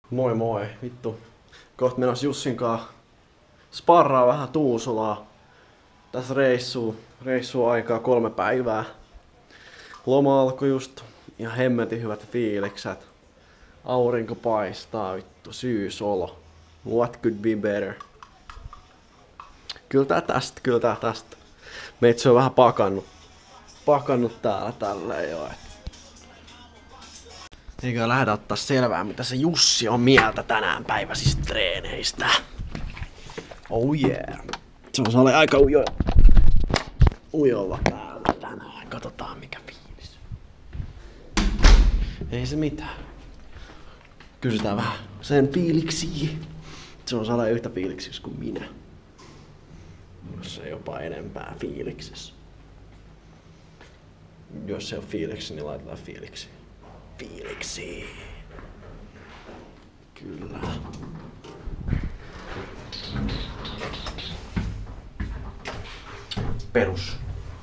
Moi moi, vittu. Kohta menossa Jussin kanssa sparraa vähän Tuusulaa. Tässä reissuu aikaa 3 päivää. Loma alkoi just. Ihan hemmetin hyvät fiilikset. Aurinko paistaa, vittu. Syysolo. What could be better? Kyllä tää tästä. Meitsi on vähän pakannut täällä tälleen jo. Eikä lähdetä ottaa selvää, mitä se Jussi on mieltä tänään päiväisistä treeneistä. Oh yeah. Se on aika ujolla päällä tänään. Katsotaan mikä fiilis. Ei se mitään. Kysytään vähän sen fiiliksiä. Se on yhtä fiiliksissä kuin minä. Jos ei jopa enempää fiiliksessä. Jos se on fiiliksi, niin laitetaan fiiliksi. Fiiliksi. Kyllä.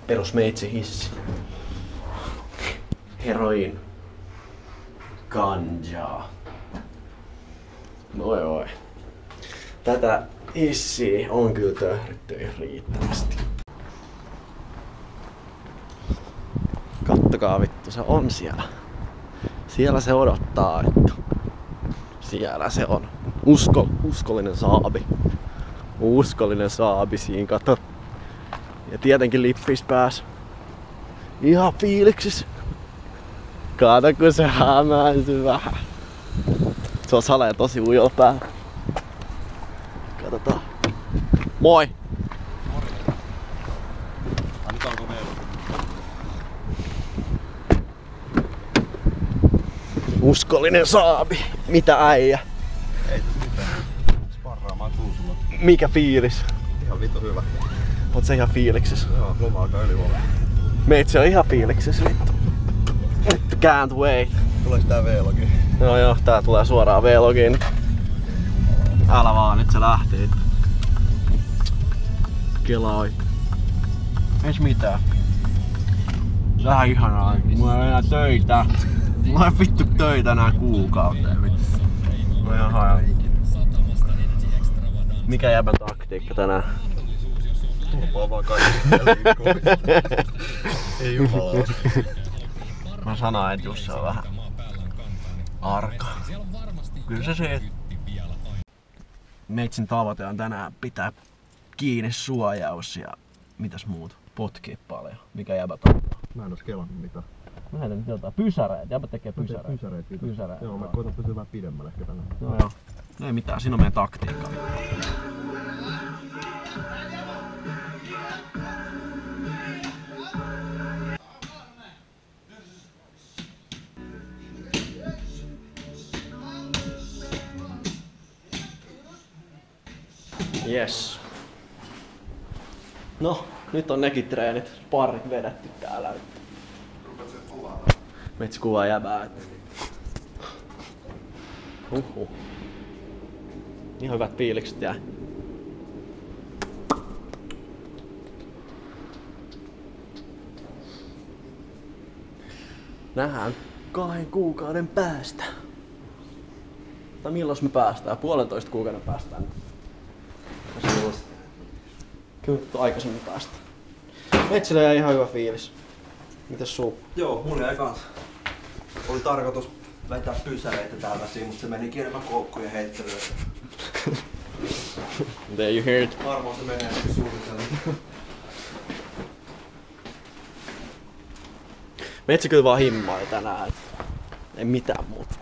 Perus meitsi hissi. Heroin. Ganjaa. Oi. Tätä hissiä on kyllä töhritty ihan riittävästi. Kattokaa vittu, se on siellä. Siellä se odottaa, vittu. Siellä se on. Uskollinen saabi. Uskollinen saabi siinä, kato. Ja tietenkin lippis pääs. Ihan fiiliksis. Kato kun se hämääntyy vähän. Se on salee tosi ujolla päällä. Katsotaan. Moi! Uskollinen saabi. Mitä äijä? Ei mitään. Sparraamaan Tuusulla. Mikä fiilis? Ihan vittu hyvä. Oot sä ihan fiiliksis? Joo, loma alkaa ylivoimaa. Meitsi on ihan fiiliksis vittu. Vittu can't wait. Tuleeks tää V-logi? No joo, tää tulee suoraan V-logiin. Älä vaan, nyt se lähtee. Kelaa. Eiks mitään. Vähän ihanaa. Mulla ei enää töitä. Mulla ei vittu töitä nää kuukauteen vittu. No jaha. Mikä jäbän taktiikka tänään? Turpaa vaan kaikki ei jumalaa. Mä sanoin, että Jussi on vähän arka. Kyllä se se. Meitsin tavoite on tänään pitää kiinni suojaus ja mitäs muut? Potkii paljon. Mikä jäbät on? Mä en ois kelannut mitään. Mä heitän nyt jotain. Pysäreet. Jäbät tekee pysäreet. Pysäreet. Joo, mä koitan pysyä vähän pidemmälle ehkä tänään. Joo. Ei mitään, siinä on meidän taktiikka. Yes. No, nyt on nekin treenit, sparrit vedetty täällä. Metsi kuvaa jäbää. Ihan hyvät fiilikset jää. Nähdään 2 kuukauden päästä. Tai milloin me päästään? 1,5 kuukauden päästään. Kyllä aikaisemmin päästä. Metsillä jäi ihan hyvä fiilis. Mitäs sul? Joo, mun jäi kans. Oli tarkoitus vetää pysäreitä täältä siinä, mutta se meni enemmän koukkujen heittelyä. There you heard. Varmaan se menee suunnitelma. Metsi kyllä vaan himmaa tänään. Ei mitään muuta.